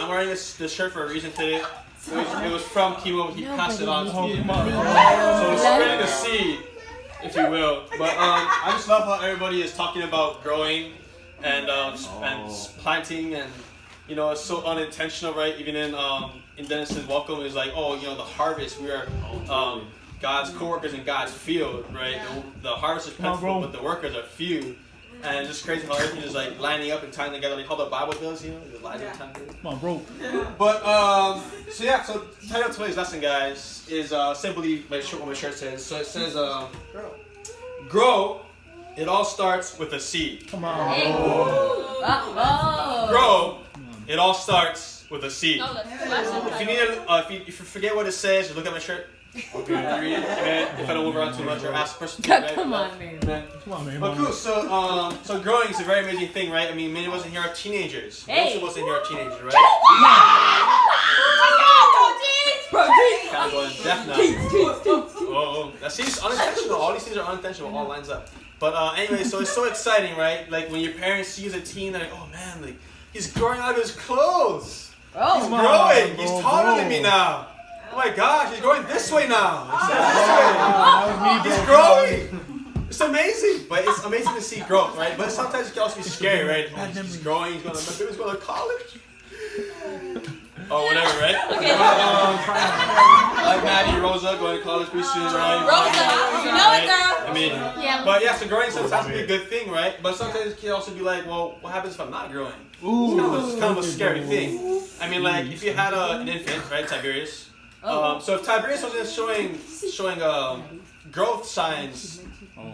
I'm wearing this shirt for a reason today. It was from Kimo. He passed it on to me. So it's spreading the seed, if you will. But I just love how everybody is talking about growing and planting, and you know, it's so unintentional, right? Even in Dennis's welcome is like, oh, you know, the harvest. We are God's co-workers in God's field, right? The harvest is plentiful, but the workers are few. And it's just crazy how everything is like lining up and tying together, like how the Bible does, you know, it lines up time together. Come on, bro. But so the title of today's lesson, guys, is simply what my shirt says. So it says, grow. It all starts with a seed. Come on. Grow. It all starts with a seed. If you need, if you forget what it says, you look at my shirt. Okay, read it. And if I don't move around too much or ask a question, Come on, man. Come on, man. But cool. So growing is a very amazing thing, right? I mean, many of us in here are teenagers. Most of us in here are teenagers, right? Kind of going deaf now. Oh, that seems unintentional. All these things are unintentional. All lines up. But anyway, so it's so exciting, right? Like when your parents see you as a teen, they're like, oh man, like he's growing out of his clothes. He's growing. He's taller than me now. Oh my gosh, he's growing this way now. He's growing. It's amazing, but it's amazing to see growth, right? But sometimes it can also be scary, right? Oh, he's growing. My baby's going to college. Oh, whatever, right? Okay. Like Maddie, Rosa going to college pretty soon, right? Rosa, you know it, girl. I mean, but yeah, so growing sometimes can be a good thing, right? But sometimes it can also be like, well, what happens if I'm not growing? It's kind of a scary thing. I mean, like if you had an infant, right, Tiberius. So if Tiberius wasn't showing growth signs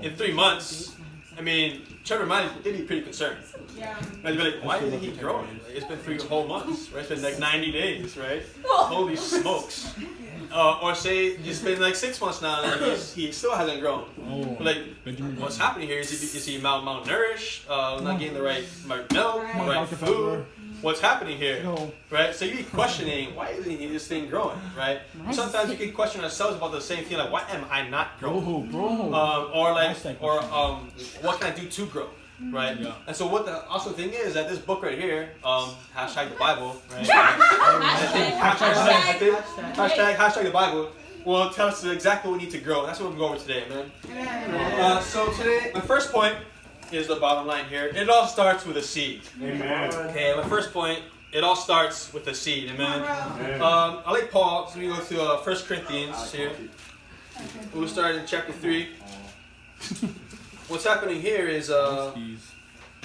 in 3 months, I mean, Trevor might be pretty concerned. Yeah. I'd be like, why isn't he growing? Like, it's been 3 whole months, right? It's been like 90 days, right? Holy smokes. Or say it's been like 6 months now and he still hasn't grown. Like, what's happening here? Is he malnourished? Not getting the right milk, the right food? What's happening here, right? So you be questioning, why isn't this thing growing, right? Sometimes you can question ourselves about the same thing, like, why am I not growing? Or what can I do to grow, right? Yeah. And so what the awesome thing is that this book right here, hashtag the Bible, right? hashtag the Bible, will tell us exactly what we need to grow. That's what we're going over today, man. So today, my first point is the bottom line here. It all starts with a seed. Amen. Okay, my first point, it all starts with a seed. Amen. I like Paul, so we go to 1 Corinthians here. We'll start in chapter 3. What's happening here is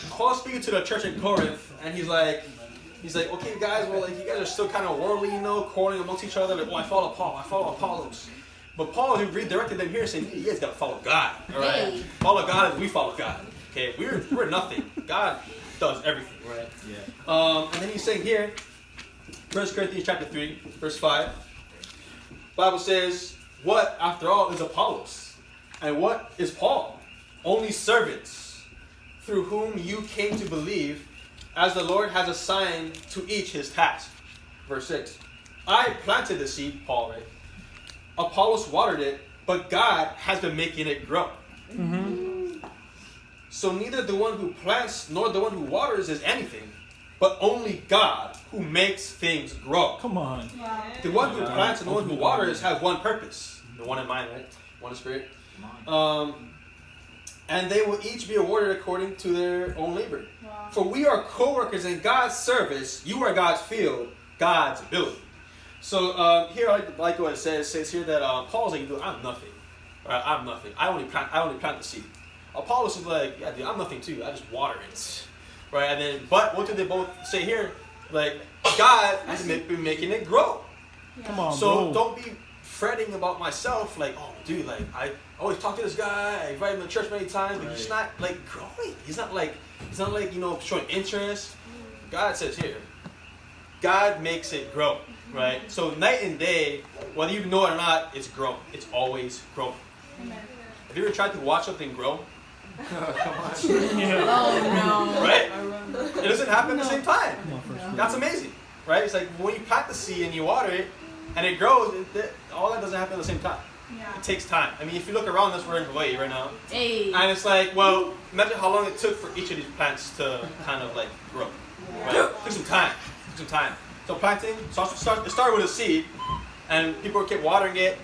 Paul speaking to the church in Corinth, and he's like, okay, guys, well, like you guys are still kind of worldly, you know, quarreling amongst each other. Like, oh, I follow Paul, I follow Apollos. But Paul, he redirected them here, saying, you guys gotta follow God. All right, follow God as we follow God. Okay, we're nothing. God does everything, right? Yeah. And then he's saying here, 1 Corinthians chapter 3, verse 5. Bible says, what, after all, is Apollos? And what is Paul? Only servants, through whom you came to believe, as the Lord has assigned to each his task. Verse 6. I planted the seed, Paul, right? Apollos watered it, but God has been making it grow. So neither the one who plants nor the one who waters is anything, but only God who makes things grow. Come on. The one who plants and the one who waters have one purpose. The one in mind, right? One in spirit. And they will each be awarded according to their own labor. For we are co-workers in God's service. You are God's field, God's building. So here, I like what it says. It says here that Paul's like, dude, I'm nothing. Right? I'm nothing. I only plant the seed. Apollos is like, yeah, dude, I'm nothing too. I just water it, right? And then, but what do they both say here? Like, God has been making it grow. Come on, so don't be fretting about myself. Like, oh, dude, like I always talk to this guy. I invite him to church many times, but he's not like growing. He's not like you know showing interest. God says here, God makes it grow, right? So night and day, whether you know it or not, it's growing. It's always growing. Have you ever tried to watch something grow? Oh no! Right? It doesn't happen at the same time. That's amazing, right? It's like when you plant the seed and you water it, and it grows. All that doesn't happen at the same time. It takes time. I mean, if you look around us, we're in Hawaii right now, and it's like, well, imagine how long it took for each of these plants to kind of like grow. Right? It took some time. So planting, it started with a seed, and people kept watering it,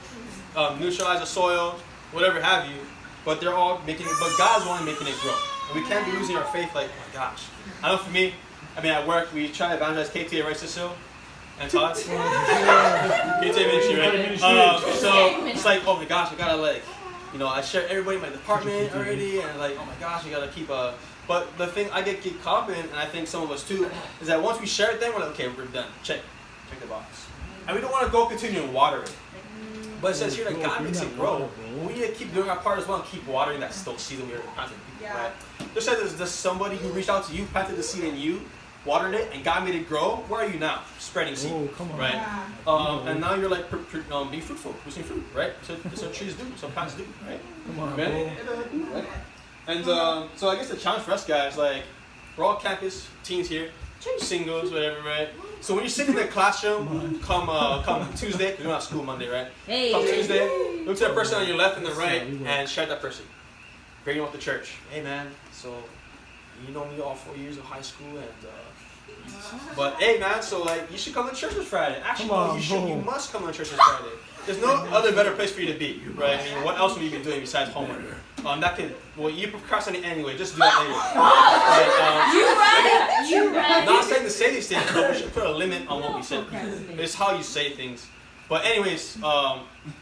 neutralize the soil, whatever have you. But they're all making it. But God's only making it grow. And we can't be losing our faith. Like, oh my gosh. I know for me, I mean, at work we try to evangelize KT, right, Cecile? And Todd. KT ministry, right? So it's like, oh my gosh, I gotta like, you know, I share everybody in my department already, and like, oh my gosh, I gotta keep a. But the thing I get caught up in, and I think some of us too, is that once we share it, then we're like, okay, we're done. Check the box. And we don't want to go continue and water it. But it says here that God makes it grow. We need to keep doing our part as well and keep watering that still seed that we are planting. Right? Just says there's somebody who reached out to you, planted the seed in you, watered it, and God made it grow. Where are you now? Spreading seed. Oh, come on. Right? And now you're like being fruitful, producing fruit, right? So trees do, so plants do, right? Come on, man. Right? And so I guess the challenge for us guys, like, we're all campus teens here, singles, whatever, right? So when you sit in the classroom, come Tuesday, because we're not school Monday, right? Hey. Come Tuesday, look to that person on your left and the right, and share that person. Bring them up to church. Hey man, so you know me all 4 years of high school, and but hey man, so like you should come to church this Friday. Actually, no, you must come to church this Friday. There's no other better place for you to be, right? I mean, what else would you be doing besides homework? That could, well, you procrastinate anyway. Just do that later. You right. Not saying to say these things, but we should put a limit on what we say. It's how you say things. But anyways,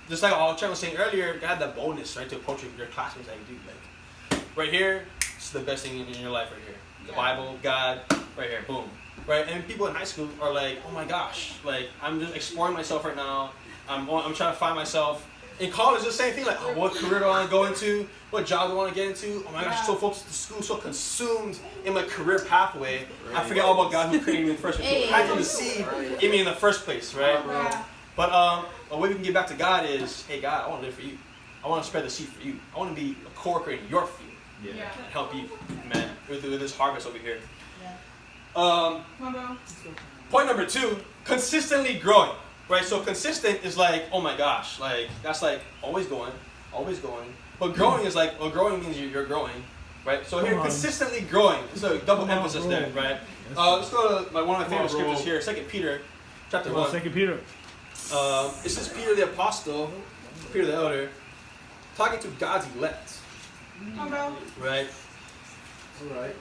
just like Trevor was saying earlier, you have that boldness, right, to approach your classmates that you do. Like, right here, it's the best thing in your life right here. The Bible, God, right here, boom. Right? And people in high school are like, oh my gosh, like, I'm just exploring myself right now. I'm trying to find myself. In college, the same thing, like, oh, what career do I want to go into? What job do I want to get into? Oh my gosh, so focused on school, so consumed in my career pathway. I forget all about God who created me in the first place. Who planted the seed in me in the first place, right? But a way we can get back to God is, hey God, I want to live for you. I want to spread the seed for you. I want to be a co-worker in your field and help you, man, with this harvest over here. Point number 2, consistently growing. Right, so consistent is like, oh my gosh, like that's like always going. But growing is like, well, growing means you're growing, right? So here, consistently growing. There's a double emphasis there, right? Let's go to one of my favorite scriptures here, 2 Peter, chapter 1. 2 Peter. This is Peter the apostle, Peter the elder, talking to God's elect. Right. All right.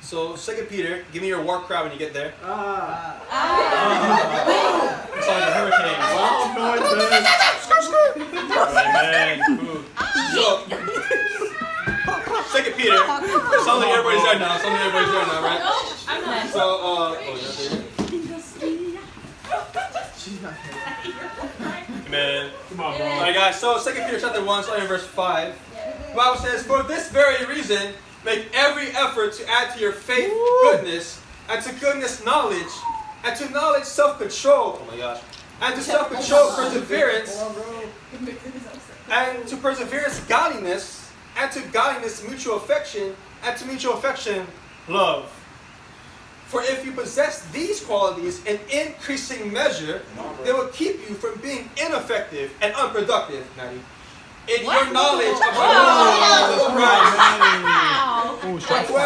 So 2 Peter, give me your war cry when you get there. It's like a hurricane. Wow, no, it does. Alright, man. So 2 Peter. Sounds like everybody's there now. Right? No, I'm not. So, she's not here. Man. Come on, bro. Alright, guys. So 2 Peter chapter 1, starting in verse 5. The Bible says, for this very reason, make every effort to add to your faith goodness, and to goodness knowledge, and to knowledge self-control. Oh my gosh. And to self-control perseverance, and to perseverance godliness, and to godliness mutual affection, and to mutual affection love. For if you possess these qualities in increasing measure, they will keep you from being ineffective and unproductive, Maddie, in your knowledge of the Lord Jesus Christ. What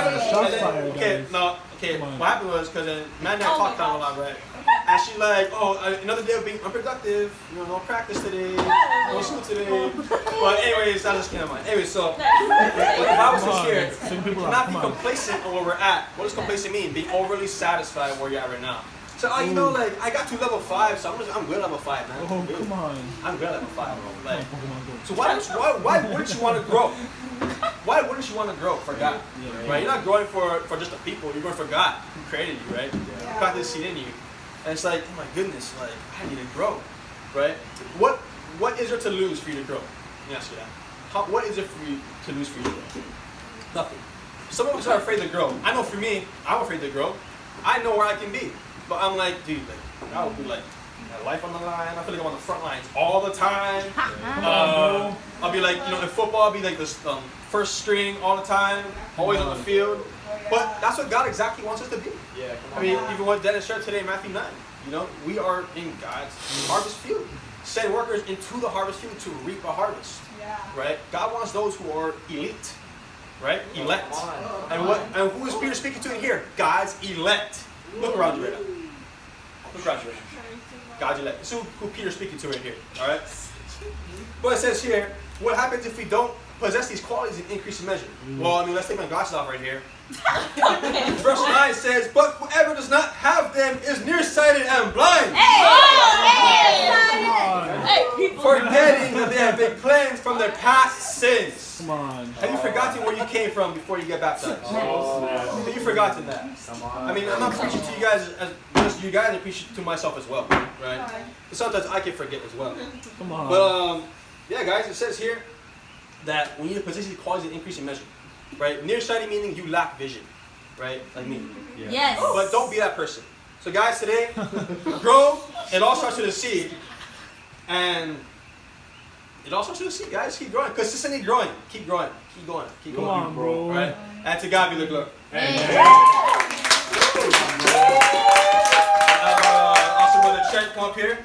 happened was, because Mandy talked down a lot, right? And she's like, another day of being unproductive, no practice today, no school today. But anyways, that just came to mind. Anyway, so, what the Bible says here, we cannot be complacent on where we're at. What does complacent mean? Being overly satisfied where you're at right now. So, like, I got to level 5, so I'm good at level 5, man. Oh, come on. I'm good at level 5, bro. Like, so why wouldn't you want to grow? Why wouldn't you want to grow for God? Right? You're not growing for just the people. You're growing for God who created you, right? Who planted this seed in you. And it's like, oh my goodness, like, I need to grow, right? What is there to lose for you to grow? Let me ask you that. What is there for you to lose for you to grow? Nothing. Some of us are afraid to grow. I know for me, I'm afraid to grow. I know where I can be. But I'm like, dude, like, I would be like, my life on the line. I feel like I'm on the front lines all the time. I'll be like, in football, I'll be like this first string all the time, always on the field. But that's what God exactly wants us to be. Yeah, I mean, even what Dennis shared today in Matthew 9. We are in God's harvest field. Send workers into the harvest field to reap a harvest. Yeah. Right? God wants those who are elite. Right? Elect. And who is Peter speaking to in here? God's elect. Look around you right now. Look around you right now. God, you like. This is who Peter's speaking to right here. All right. But it says here, what happens if we don't possess these qualities in increasing measure? Well, I mean, let's take my glasses off right here. Verse 9 says, but whoever does not have them is nearsighted and blind. Forgetting that they have been cleansed from their past sins. Come on. Have you forgotten where you came from before you get baptized? Have you forgotten that? I mean, I'm not preaching to you guys as just you guys, I'm preaching to myself as well, right? But sometimes I can forget as well. Come on. But yeah, guys, it says here that we need to possess these qualities in increasing measure, right? Nearsighted meaning you lack vision, right? Like me. Yes. But don't be that person. So guys, today, grow. It all starts with a seed, and it all starts with a seed, guys. Keep growing, consistently growing. Keep growing. Keep going. Keep going. Come on, bro. Right? And to God be the glory. Amen. Also, brother Trent, come up here.